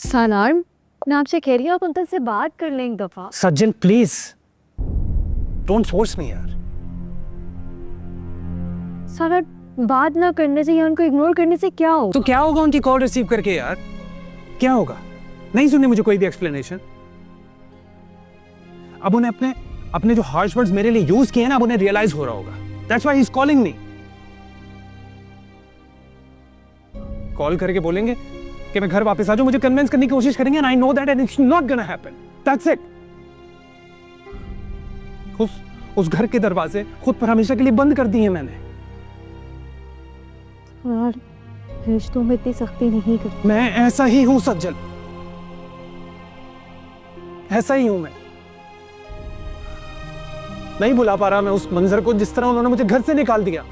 सालार, मैं आपसे कह रही हूँ आप उनसे से बात कर लें एक दफा। सज्जन प्लीज डोंट फोर्स मी यार। सालार, बात ना करने से या उनको इग्नोर करने से क्या होगा? तो क्या होगा उनकी कॉल रिसीव करके यार? क्या होगा? नहीं सुनने मुझे कोई भी एक्सप्लेनेशन। अब उन्हें अपने अपने जो हार्श वर्ड्स मेरे लिए यूज किए हैं ना, अब उन्हें रियलाइज हो रहा होगा। That's why he is calling me. Call करके बोलेंगे कि मैं घर वापस आ जाऊं, मुझे कन्विंस करने की कोशिश करेंगे, and I know that and it's not gonna happen. That's it. उस घर के दरवाजे खुद पर हमेशा के लिए बंद कर दिए मैंने। यार, रिश्तों में इतनी सख्ती नहीं करती। मैं ऐसा ही हूं सज्जल, ऐसा ही हूं मैं। नहीं भुला पा रहा मैं उस मंजर को जिस तरह उन्होंने मुझे घर से निकाल दिया।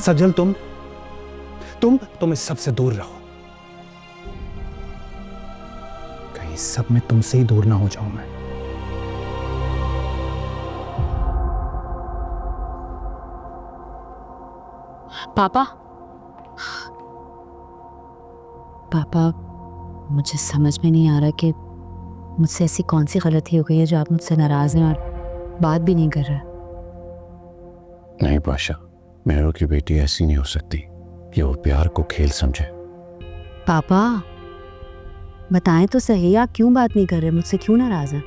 सज्जल, तुम इस सब से दूर रहो। कहीं सब में तुमसे ही दूर ना हो जाऊं मैं। पापा, पापा, मुझे समझ में नहीं आ रहा कि मुझसे ऐसी कौन सी गलती हो गई है जो आप मुझसे नाराज हैं और बात भी नहीं कर रहे। नहीं पाशा, मेहरों की बेटी ऐसी नहीं हो सकती कि वो प्यार को खेल समझे। पापा, बताएं तो सही, आप क्यों बात नहीं कर रहे, मुझसे क्यों नाराज हैं?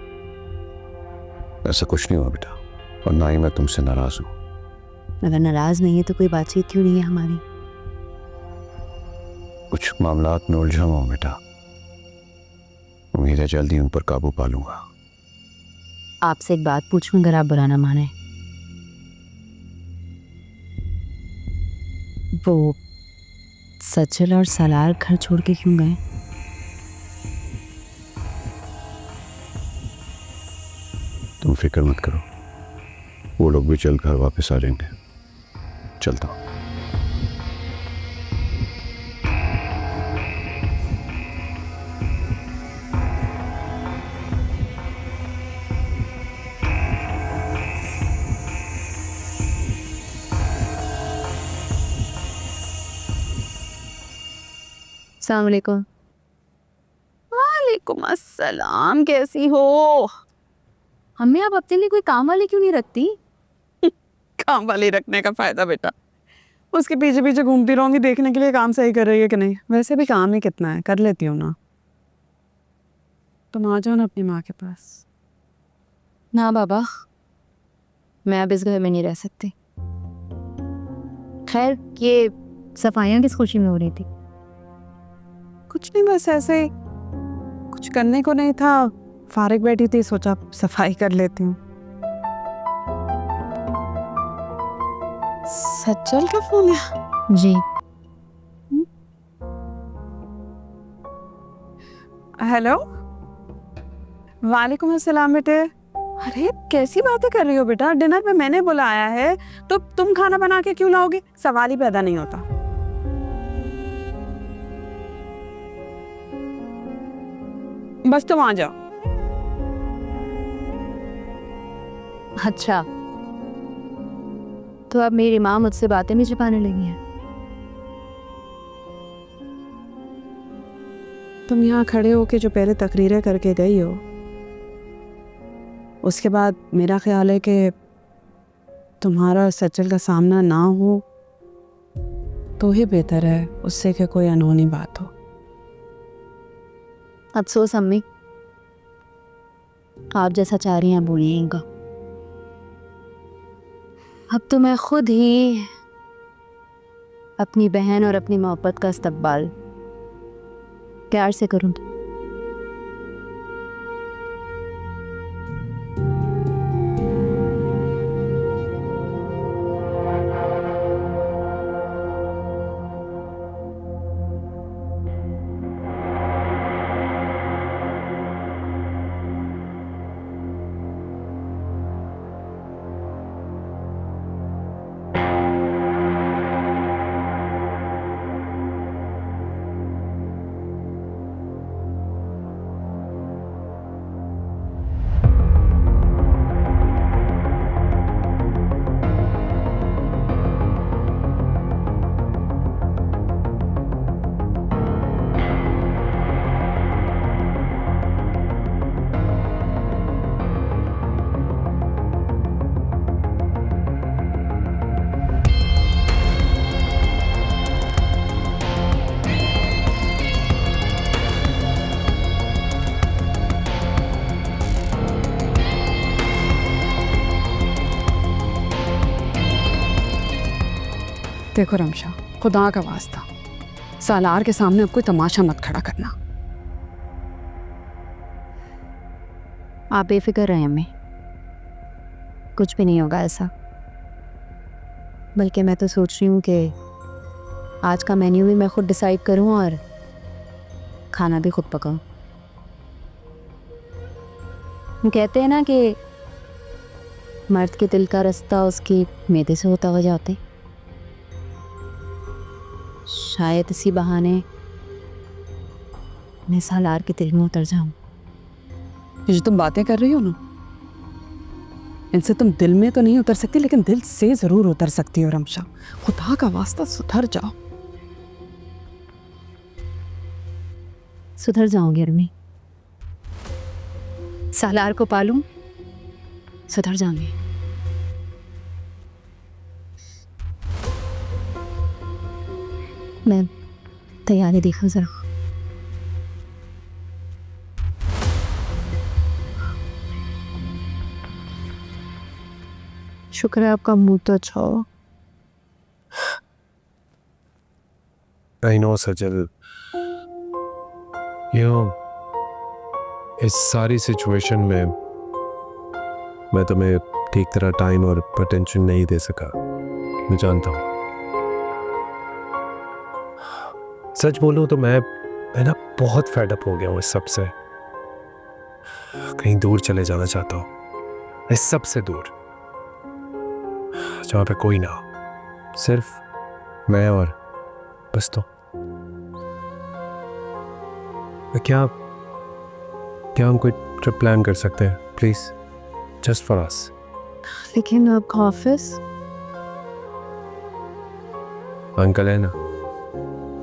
ऐसा कुछ नहीं हुआ बेटा, और ना ही मैं तुमसे नाराज हूं। अगर नाराज नहीं है तो कोई बातचीत क्यों नहीं है हमारी? कुछ मामलात में उलझा हुआ हूं बेटा। उम्मीद है जल्दी उन पर काबू पा लूंगा। आपसे एक बात पूछूं, अगर आप बुरा ना माने। वो सज्जल और सालार घर छोड़ के क्यों गए? तुम फिक्र मत करो, वो लोग भी जल्द घर वापस आ जाएंगे। चलता हूं। अस्सलाम वालेकुम। वालेकुम अस्सलाम, कैसी हो? अम्मी, आप अपने लिए कोई काम वाली क्यों नहीं रखती? काम वाली रखने का फायदा बेटा, उसके पीछे पीछे घूमती रहूंगी देखने के लिए काम सही कर रही है कि नहीं। वैसे भी काम ही कितना है, कर लेती हूँ ना। तुम आ जाओ ना अपनी माँ के पास। ना बाबा, मैं अब इस घर में नहीं रह सकती। खैर, ये सफाइयाँ किस खुशी में हो रही थी? कुछ नहीं, बस ऐसे ही, कुछ करने को नहीं था, फारिग बैठी थी, सोचा सफाई कर लेती हूँ। सज्जल का फोन है? जी। हेलो, वालेकुम अस्सलाम बेटे। अरे कैसी बातें कर रही हो बेटा, डिनर पे मैंने बुलाया है तो तुम खाना बना के क्यों लाओगे? सवाल ही पैदा नहीं होता। बस तुम आ जाओ। अच्छा, तो अब मेरी माँ मुझसे बातें भी छिपाने लगी हैं। तुम यहाँ खड़े होके जो पहले तकरीरें करके गई हो, उसके बाद मेरा ख्याल है कि तुम्हारा सज्जल का सामना ना हो तो ही बेहतर है, उससे कि कोई अनहोनी बात हो। अफसोस अम्मी, आप जैसा चाह रही हैं बोलिएगा। अब तो मैं खुद ही अपनी बहन और अपनी मोहब्बत का इस्तकबाल प्यार से करूँ। देखो रमशा, खुदा का वास्ता, सालार के सामने अब कोई तमाशा मत खड़ा करना। आप बेफिक्र रहें अम्मी, कुछ भी नहीं होगा ऐसा। बल्कि मैं तो सोच रही हूँ कि आज का मेन्यू भी मैं खुद डिसाइड करूँ और खाना भी खुद पकाऊँ। हम कहते हैं ना कि मर्द के दिल का रास्ता उसकी मैदे से होता हुआ जाते, शायद इसी बहाने मैं सालार के दिल में उतर जाऊं। ये जो तुम बातें कर रही हो ना, इनसे तुम दिल में तो नहीं उतर सकती, लेकिन दिल से जरूर उतर सकती हो रमशा। खुदा का वास्ता सुधर जाओ। सुधर जाऊंगी अम्मी, सालार को पालूं, सुधर जाऊंगी। मैं तैयारी देखूं जरा। शुक्र है आपका मुंह तो अच्छा हो। I know सजल, इस सारी सिचुएशन में मैं तुम्हें ठीक तरह टाइम और अटेंशन नहीं दे सका, मैं जानता हूँ। सच बोलूं तो मैं ना बहुत फेड अप हो गया हूँ इस सब से। कहीं दूर चले जाना चाहता हूँ, इस सब से दूर, जहाँ पे कोई ना हो, सिर्फ मैं और बस। तो क्या हम कोई ट्रिप प्लान कर सकते हैं प्लीज, जस्ट फॉर अस? लेकिन आपका ऑफिस? अंकल है ना,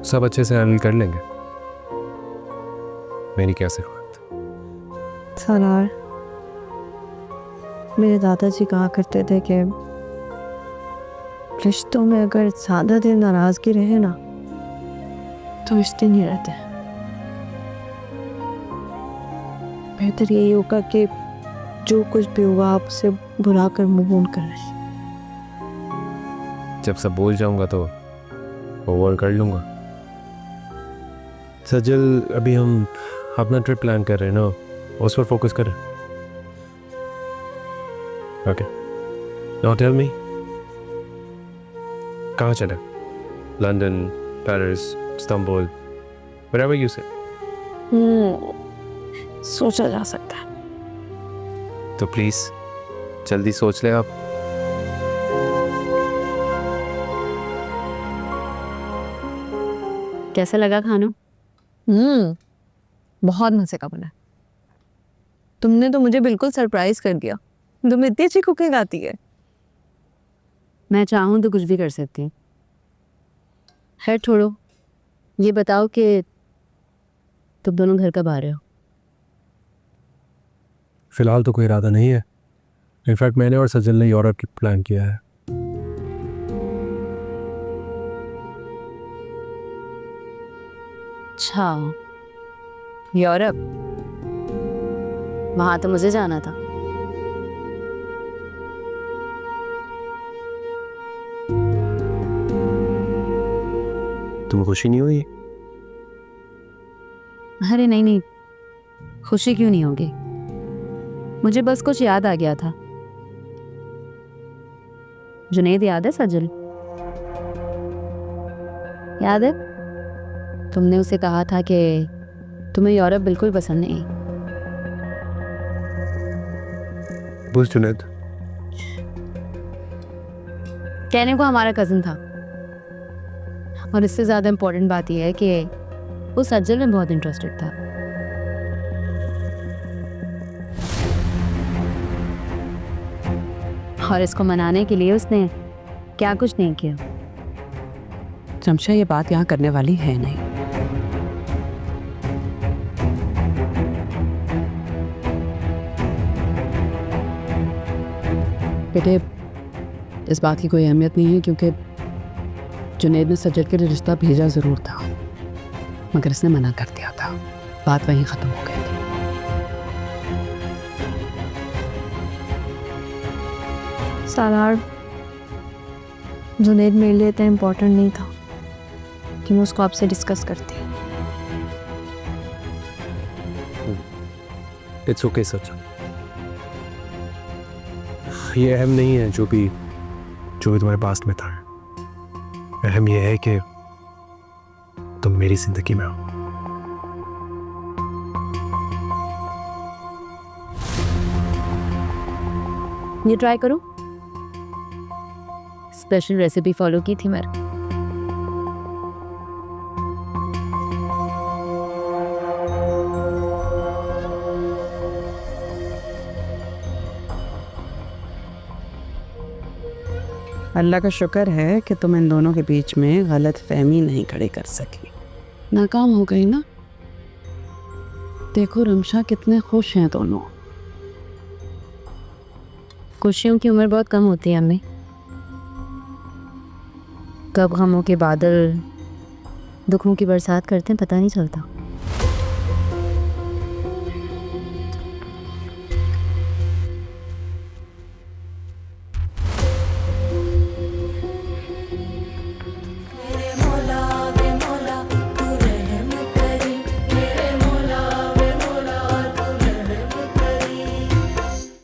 सब अच्छे से हैंडल कर लेंगे, मेरी क्या जरूरत। सालार, मेरे दादाजी कहा करते थे कि रिश्तों में अगर ज़्यादा दिन नाराज़गी रहे ना तो रिश्ते नहीं रहते। बेहतर यही होगा कि जो कुछ भी हुआ आप उसे भुला कर मूव ऑन कर रहे। जब सब भूल जाऊंगा तो ओवर कर लूंगा। सजल, अभी हम अपना ट्रिप प्लान कर रहे हैं ना, उस पर फोकस करें। ओके, नाउ टेल मी, कहाँ चले? London, Paris, Istanbul, wherever you से। सोचा जा सकता है। तो प्लीज जल्दी सोच ले आप। कैसा लगा खाना? बहुत मजे का बना। तुमने तो मुझे बिल्कुल सरप्राइज कर दिया। तुम इतनी अच्छी कुकिंग आती है। मैं चाहूँ तो कुछ भी कर सकती हूँ। खैर छोड़ो, ये बताओ कि तुम दोनों घर कब आ रहे हो? फिलहाल तो कोई इरादा नहीं है। इनफैक्ट मैंने और सजल ने यूरोप की प्लान किया है। अच्छा, यूरोप? वहाँ तो मुझे जाना था। तुम खुशी नहीं हुई? अरे नहीं नहीं, खुशी क्यों नहीं होगी? मुझे बस कुछ याद आ गया था। जुनैद याद है सजल? याद है? तुमने उसे कहा था कि तुम्हें यूरोप बिल्कुल पसंद नहीं। बुझ जुनैद, कहने को हमारा कज़न था, और इससे ज़्यादा इम्पोर्टेंट बात यह है कि वो सज्जल में बहुत इंटरेस्टेड था। और इसको मनाने के लिए उसने क्या कुछ नहीं किया। रमशा, ये बात यहाँ करने वाली है नहीं। बेटे, इस बात की कोई अहमियत नहीं है, क्योंकि जुनैद ने सज्जद के लिए रिश्ता भेजा ज़रूर था, मगर इसने मना कर दिया था। बात वहीं ख़त्म हो गई थी। सालार, जुनैद मेरे लिए इतना इम्पोर्टेंट नहीं था कि मैं उसको आपसे डिस्कस करती। इट्स ओके सच, ये अहम नहीं है जो भी तुम्हारे पास्ट में था। अहम ये है कि तुम मेरी जिंदगी में हो। ये ट्राई करो, स्पेशल रेसिपी फॉलो की थी मैंने। अल्लाह का शुक्र है कि तुम इन दोनों के बीच में गलत फहमी नहीं खड़ी कर सकी। नाकाम हो गई ना। देखो रमशा कितने खुश हैं दोनों। खुशियों की उम्र बहुत कम होती है अम्मी, कब गमों के बादल दुखों की बरसात करते हैं पता नहीं चलता।